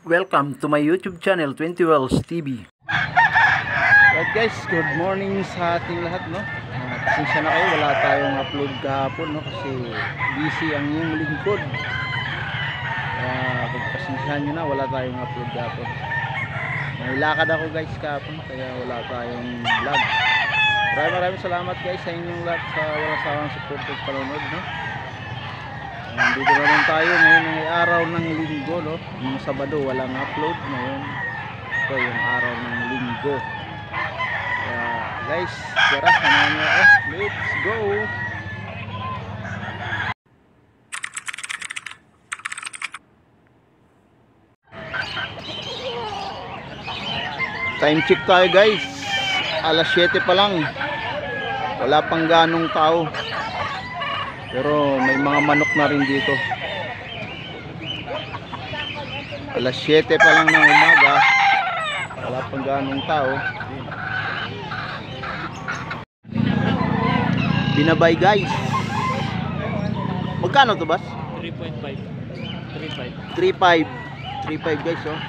Welcome to my YouTube channel, 20 Wells TV. Right guys, good morning sa ating lahat, no? Pasensya na kayo, wala tayong upload kahapon, no? Kasi busy ang yung lingkod. Kaya pagpasensyahan nyo na, wala tayong upload kahapon. May lakad ako guys kahapon, kaya wala tayong vlog. Maraming salamat guys sa inyong lahat sa walang sawang support at panonood, no? Dito naman tayo ngayon ay araw ng linggo, no? Yung Sabado walang upload, ngayon ito yung araw ng linggo. Kaya guys, tara, samahan niyo ako. Let's go! Time check tayo guys, alas 7 pa lang, wala pang ganong tao. Pero may mga manok na rin dito. Alas 7 pa lang ng umaga, wala pang ganong tao. Binabay guys. Magkano to bas? 3.5. 3.5 guys, oh.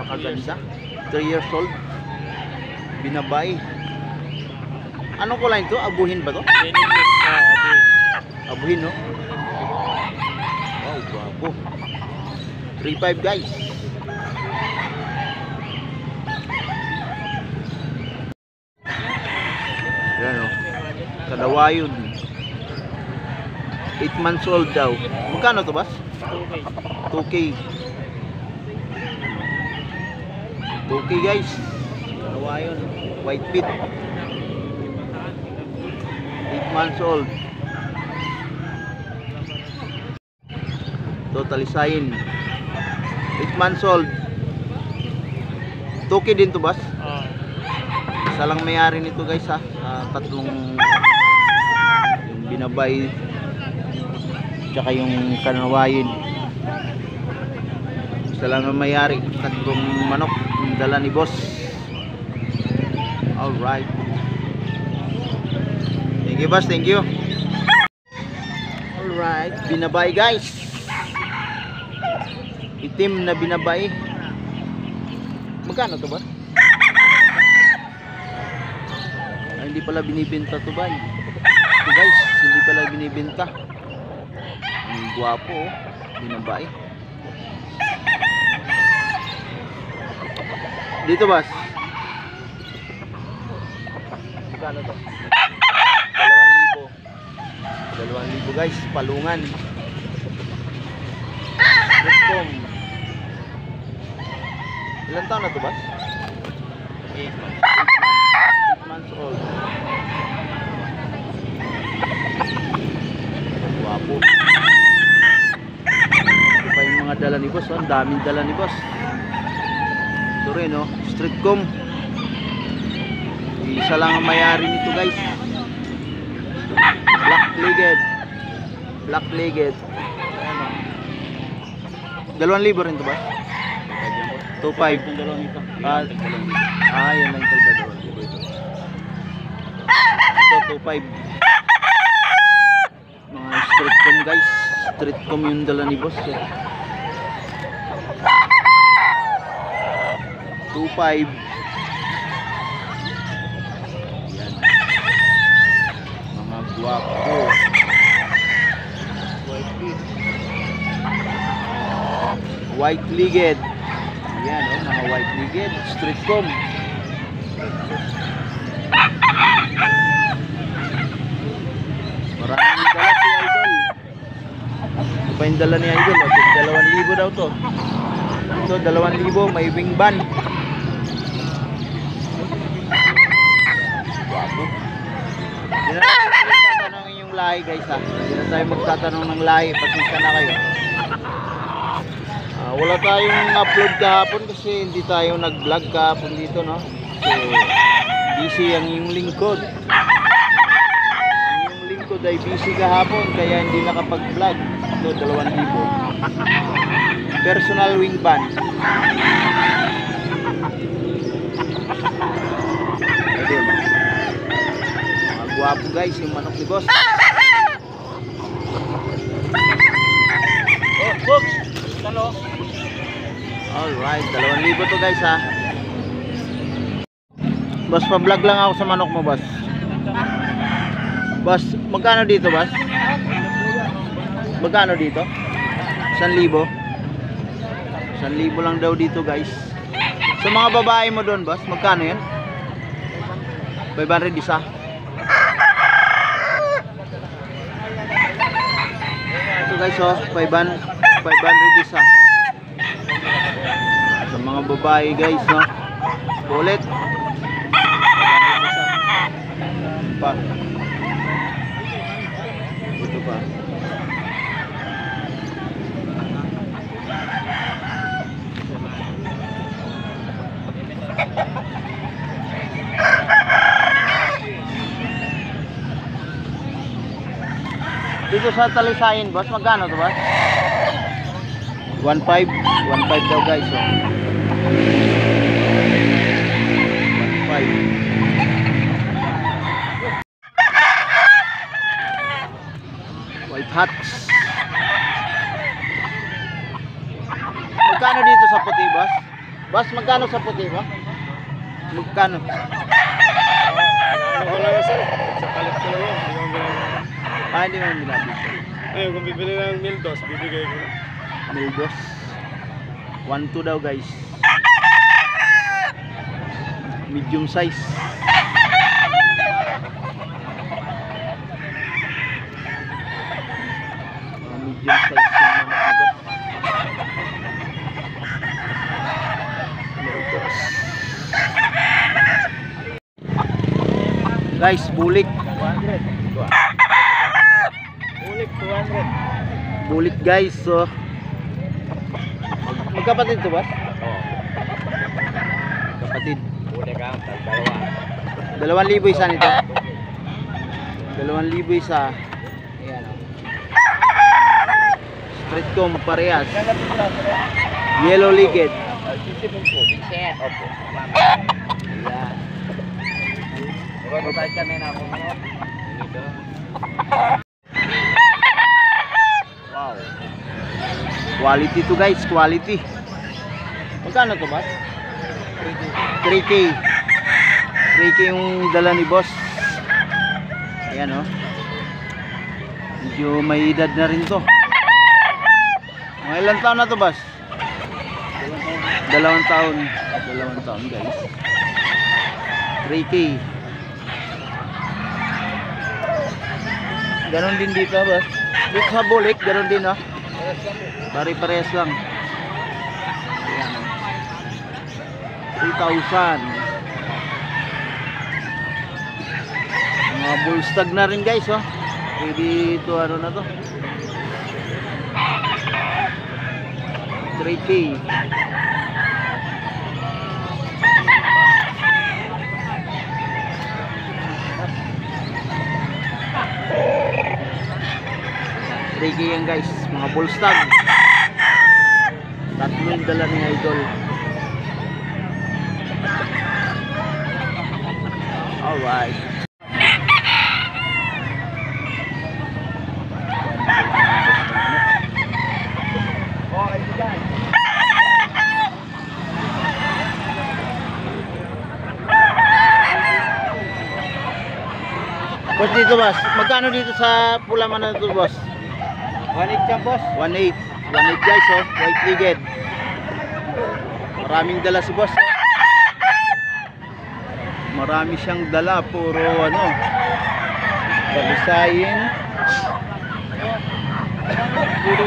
Pakaganda. 3 years old. Binabay. Anong kulay ito? Abuhin ba to? Abuhin, no? Wow, guwapo. 3.5 guys. Yan, no? Kadawayon. 8 months old daw. Magkano to, bas? 2K. 2K guys. Kadawayon. White pit. 8 months old. Totalisayin. 8 months old. 2K din to, bas? Isa lang may-ari nito guys, ha. Tatlong yung binabay tsaka yung kanawayin. Isa lang ang may-ari. Tatlong manok yung dala ni boss. Alright. Thank you boss, thank you. Alright, binabay guys. Itim na binabay. Magkano to ba? Ay, hindi pala binibenta to ba? Ito guys, hindi pala binibenta. Ang guwapo, oh. Binabay. Dito bas. Magkano to? 2,000 guys, palungan. Let's ilan taon na to, bas? 8 months old. Guwapo. Ito pa yung mga dala ni boss, oh. Ang daming dala ni boss. Ito rin, oh. Street comb. Isa lang ang mayari nito guys. Black legged. 2,000 rin to, ba? 2.5. Yan lang ito, 2,000 ito. Ito 2.5. Mga street comb guys. Street comb yung dala ni boss, eh. 2.5. Yan. Mga guwapo. White-legged. Yan, oh, mga white-legged. Street comb. Maraming dala si Idol. Ito pa yung dala ni Idol. 2,000 daw to. Ito, 2,000. May wing band. Guwapo. Hindi na tayo magtatanong yung lahi guys, ha. Hindi na tayo magtatanong ng lahi. Pasensya na kayo. Wala tayong upload kahapon kasi hindi tayo nag-vlog kahapon dito, no? Kasi busy ang yung lingkod. Ang yung lingkod ay busy kahapon kaya hindi nakapag-vlog. Ito, 2,000. Personal wing band. Ayun. Mga guwapo guys yung manok ni boss. Oh, book! Talo. Alright, 2,000 to guys ha. Boss, pa-vlog lang ako sa manok mo, boss. Boss, magkano dito, boss? Magkano dito? 1,000. 1,000 lang daw dito, guys. Sa mga babae mo doon, boss, magkano yan? 500 isa. Ito guys, oh, 500 isa. Sa mga babae, guys, no? Ulit. Pa. Ito pa. Dito sa Talisayin, boss, magkano to, boss? 1.5 daw, guys, oh. 1.5. White hats. Magkano dito sa puti, boss? Boss, magkano sa puti, boss? Magkano? Ano ko lang sir? Sa palit ko lang yun. Hindi mo binabis. Ayun, kung bibili ng mildos, bibigay ko. Mildos. 1.2 daw, guys. Medium size. Medium size yung manok na, boss. Guys, bulik. 200. Ulit, 200. Bulik, guys. So, magkapatid to, boss? Oo. Kapatid. Ulit ka, dalawa. 2,000 isa nito. 2,000 isa. Ayan, oh. Straight comb, parehas. Yellow legged. Set. Opo. Ayan. Pagkakatayin kami na ako mga. Dito. Wow. Quality to, guys, quality. Magkano to, boss? 3K. 3K yung dala ni boss. Ayan, oh. Medyo may edad na rin to. Mga ilang taon na to, boss? 2 taon. 2 taon, guys. 3K. Ganon din dito, boss. Dito sa bulik, ganon din, oh. Pare-parehas lang. Ayan, oh. 3,000. Mga bullstag na rin, guys, oh. Pwede ito, ano na to, 3K. Yan, guys, mga bullstag. Tatlo yung dala ni Idol. Alright. Boss, dito, boss, magkano dito sa Pulaman na ito, boss? 1.8 ka, boss. 1.8. 1.8, guys, oh. White legged. Maraming dala si boss, oh. Marami siyang dala. Puro ano, Talisayin. Puro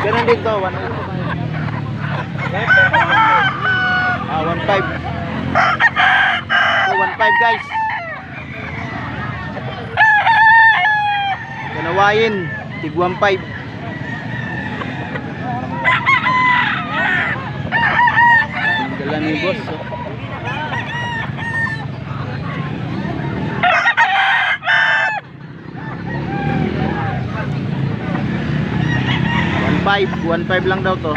ganun dito, 1.8. 1.5. So 1.5, guys. Kanawain, tig 1.5. Ang dala ni boss, oh. One five lang daw to.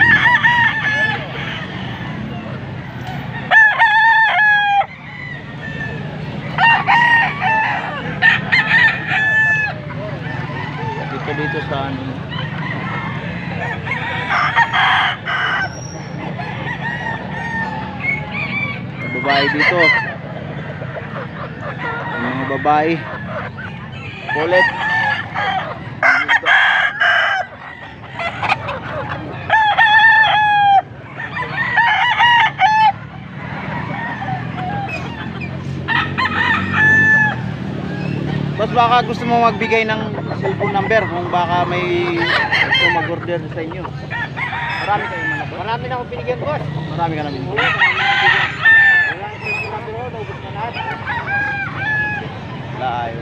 sa ano. May babae dito. May mga babae. Kulit. Boss, baka gusto mo magbigay ng cellphone number kung baka may gusto mag-order sa inyo. Marami kayong mga boss? Marami na akong binigyan, boss. Marami ka na binigyan. Wala ang cellphone number, naubos na lahat. Wala ayaw.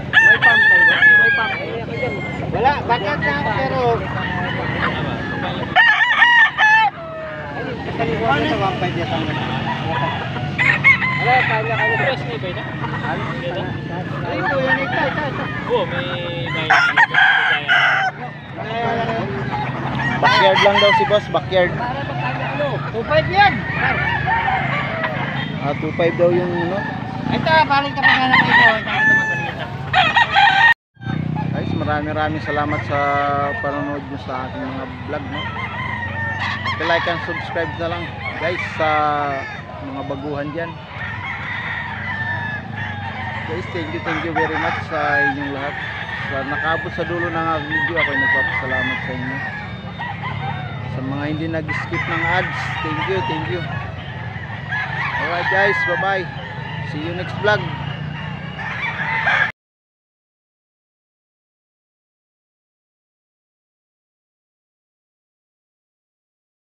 May pump tayo ba? May pump tayo. Wala, bagat na ako, pero... Ano sa vampire dito ang Wala, kaya press na iba ito. Ay po, yan ito. Oo, may Backyard lang daw si boss, backyard. Para magkano? 2.5 yan! 2.5 daw yung ano. Ito, paling kapag hanap ito. Guys, maraming salamat sa panonood nyo sa ating mga vlog, no? Like and subscribe na lang guys sa mga baguhan dyan. Guys, thank you very much sa inyong lahat. Sa nakaabot sa dulo ng aking video, ako ay nagpapasalamat sa inyo. Sa mga hindi nag-skip ng ads, thank you. Alright guys, bye bye. See you next vlog.